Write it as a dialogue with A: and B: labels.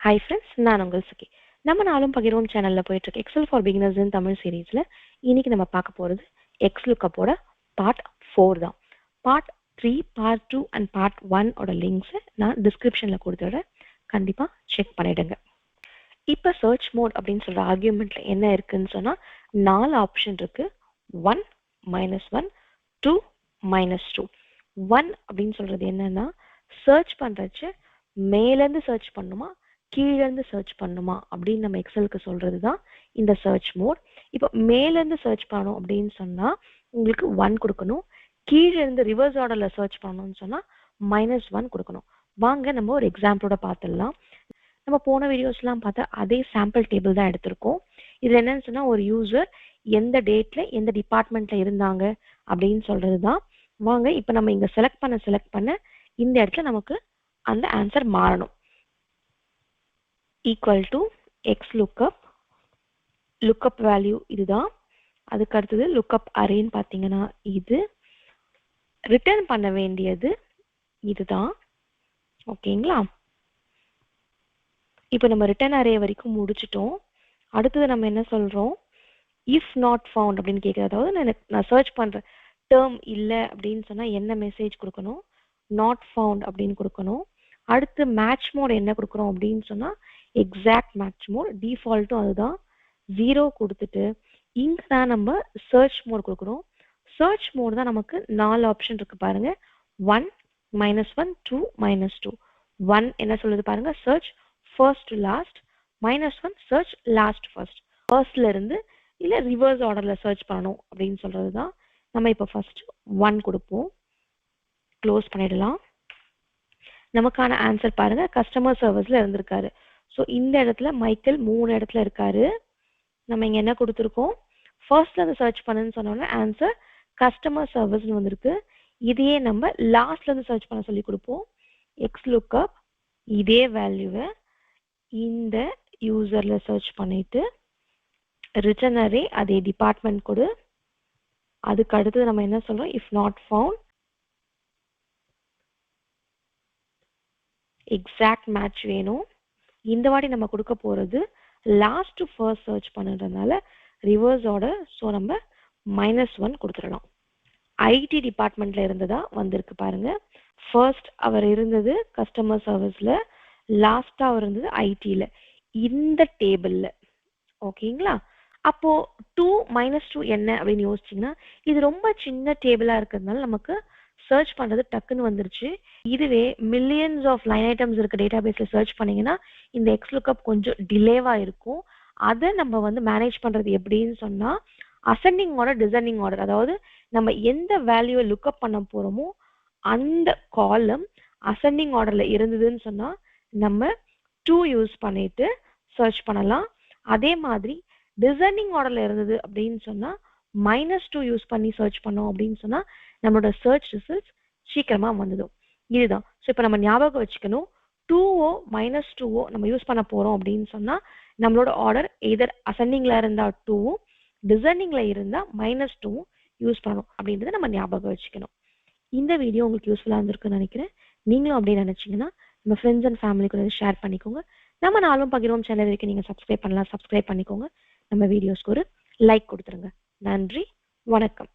A: Hi friends, நான் உங்கள் சுகி. நம்ம நாளும் பகிர்வோம் சேனல்ல போயிட்டு இருக்கு எக்ஸல் ஃபார் பிகினர்ஸ் இன் தமிழ் சீரீஸ்ல இன்னைக்கு நம்ம பார்க்க போறது எக்ஸ்லுக்கப்போட பார்ட் 4 தான். பார்ட் 3, பார்ட் 2 அண்ட் பார்ட் 1 ஓட லிங்க்ஸ் நான் டிஸ்கிரிப்ஷன்ல கொடுத்துறேன். கண்டிப்பா செக் பண்ணிடுங்க. இப்போ சர்ச் மோட் அப்படின்னு சொல்ற ஆர்குமெண்ட்ல என்ன இருக்குன்னு சொன்னா 4 ஆப்ஷன் இருக்கு. 1 -1 2 -2. 1 அப்படின்னு சொல்றது என்னன்னா சர்ச் பண்றச்சு மேல இருந்து சர்ச் பண்ணுமா கீழ இருந்து சர்ச் பண்ணுமா அப்படின்னு நம்ம எக்ஸலுக்கு சொல்றதுதான் இந்த சர்ச் மோட். இப்போ மேல இருந்து சர்ச் பண்ணணும் அப்படின்னு சொன்னா உங்களுக்கு 1 கொடுக்கணும். கீழ இருந்து ரிவர்ஸ் ஆர்டர்ல சர்ச் பண்ணணும்னு சொன்னா -1 கொடுக்கணும். வாங்க நம்ம ஒரு எக்ஸாம்பிளோட பார்த்துடலாம். நம்ம போன வீடியோஸ்லாம் பார்த்தா அதே சாம்பிள் டேபிள் தான் எடுத்திருக்கோம். இதுல என்னன்னு சொன்னா ஒரு யூசர் எந்த டேட்ல எந்த டிபார்ட்மெண்ட்ல இருந்தாங்க அப்படின்னு சொல்றதுதான். வாங்க இப்ப நம்ம இங்க செலக்ட் பண்ண இந்த இடத்துல நமக்கு அந்த ஆன்சர் மாறணும். Equal to xlookup lookup value இதுதான். அதுக்கு அடுத்தது லுக்கப் அரேன்னு பார்த்தீங்கன்னா இது. ரிட்டர்ன் பண்ண வேண்டியது இதுதான். ஓகேங்களா? இப்போ நம்ம ரிட்டர்ன் அரே வரைக்கும் முடிச்சிட்டோம். அடுத்தது நம்ம என்ன சொல்றோம்? இஃப் நாட் ஃபவுண்ட் அப்படின்னு கேட்குறது. அதாவது நான் சர்ச் பண்ற டேர்ம் இல்லை அப்படின்னு சொன்னா என்ன மெசேஜ் கொடுக்கணும்? நாட் ஃபவுண்ட் அப்படின்னு கொடுக்கணும். அடுத்து மேட்ச் மோட் என்ன கொடுக்குறோம் அப்படின்னு சொன்னா எக்ஸாக்ட் மேட்ச் மோட். டிஃபால்ட்டும் அதுதான். 0 கொடுத்துட்டு இங்க தான் நம்ம சர்ச் மோட் கொடுக்குறோம். சர்ச் மோட் தான் நமக்கு 4 ஆப்ஷன் இருக்கு பாருங்க. 1 -1 2 -2. 1 என்ன சொல்லுது பாருங்க, search first to last. -1 search last first. ஃபர்ஸ்ட்ல இருந்து இல்ல ரிவர்ஸ் ஆர்டர்ல சர்ச் பண்ணணும் அப்படின்னு சொல்றதுதான். நம்ம இப்போ ஃபர்ஸ்ட் 1 கொடுப்போம். க்ளோஸ் பண்ணிடலாம். நமக்கான ஆன்சர் பாருங்க, கஸ்டமர் சர்வீஸ்ல இருந்திருக்காரு. ஸோ இந்த இடத்துல மைக்கேல் 3 இடத்துல இருக்காரு. நம்ம இங்க என்ன கொடுத்துருக்கோம்? ஃபர்ஸ்ட்ல இருந்து சர்ச் பண்ணுன்னு சொன்னோம்னா ஆன்சர் கஸ்டமர் சர்வீஸ்னு வந்திருக்கு. இதையே நம்ம லாஸ்ட்ல இருந்து சர்ச் பண்ண சொல்லி கொடுப்போம். xlookup இதே வேல்யூவை இந்த யூசர்ல சர்ச் பண்ணிட்டு ரிட்டர்ன் அரே அதே டிபார்ட்மெண்ட் கொடு. அதுக்கு அடுத்தது நம்ம என்ன சொல்றோம்? If not found exact match வேணும். இந்த வாட்டி நம்ம கொடுக்க போறது லாஸ்ட் டு ஃபர்ஸ்ட் சர்ச் பண்ணுறதுனால ரிவர்ஸ் ஆர்டர். ஸோ நம்ம -1 கொடுத்துடலாம். ஐடி டிபார்ட்மெண்ட்ல இருந்ததா வந்திருக்கு பாருங்க. ஃபர்ஸ்ட் அவர் இருந்தது கஸ்டமர் சர்வீஸ்ல, லாஸ்டா அவர் இருந்தது ஐடில, இந்த டேபிள்ல. ஓகேங்களா? அப்போ 2 -2 என்ன அப்படின்னு யோசிச்சீங்கன்னா இது ரொம்ப சின்ன டேபிளா இருக்கிறதுனால நமக்கு சர்ச் பண்றது டக்குன்னு வந்துருச்சு. இதுவே மில்லியன்ஸ் ஆஃப் லைன் ஐட்டம்ஸ் இருக்க டேட்டாபேஸ்ல சர்ச் பண்ணீங்கன்னா இந்த எக்ஸ்லுக்கப் கொஞ்சம் டிலேவா இருக்கும். அதை நம்ம மேனேஜ் பண்றது எப்படின்னு சொன்னா அசெண்டிங் ஆர்டர் டிசெண்டிங் ஆர்டர். அதாவது நம்ம எந்த வேல்யூவை லுக்கப் பண்ண போறோமோ அந்த காலம் அசெண்டிங் ஆர்டர்ல இருந்ததுன்னு சொன்னா நம்ம 2 யூஸ் பண்ணிட்டு சர்ச் பண்ணலாம். அதே மாதிரி டிசெண்டிங் ஆர்டர்ல இருந்தது அப்படின்னு சொன்னா -2 யூஸ் பண்ணி சர்ச் பண்ணோம் அப்படின்னு சொன்னா நம்மளோட சர்ச் ரிசல்ட்ஸ் சீக்கிரமா வந்துடும். இதுதான். ஸோ இப்போ நம்ம ஞாபகம் வச்சுக்கணும், 2ஓ -2ஓ நம்ம யூஸ் பண்ண போறோம் அப்படின்னு சொன்னா நம்மளோட ஆர்டர் எதர் அசெண்டிங்ல இருந்தா 2வும் டிசெண்டிங்ல இருந்தா -2வும் யூஸ் பண்ணணும் அப்படின்றத நம்ம ஞாபகம் வச்சுக்கணும். இந்த வீடியோ உங்களுக்கு யூஸ்ஃபுல்லா இருந்திருக்குன்னு நினைக்கிறேன். நீங்களும் அப்படி நினைச்சீங்கன்னா நம்ம ஃப்ரெண்ட்ஸ் அண்ட் ஃபேமிலி கூட ஷேர் பண்ணிக்கோங்க. நம்ம நாளும் பகிர்வோம் சேனல் வரைக்கும் நீங்க சப்ஸ்கிரைப் பண்ணலாம். சப்ஸ்கிரைப் பண்ணிக்கோங்க. நம்ம வீடியோஸ்க்கு ஒரு லைக் கொடுத்துருங்க. நன்றி, வணக்கம்.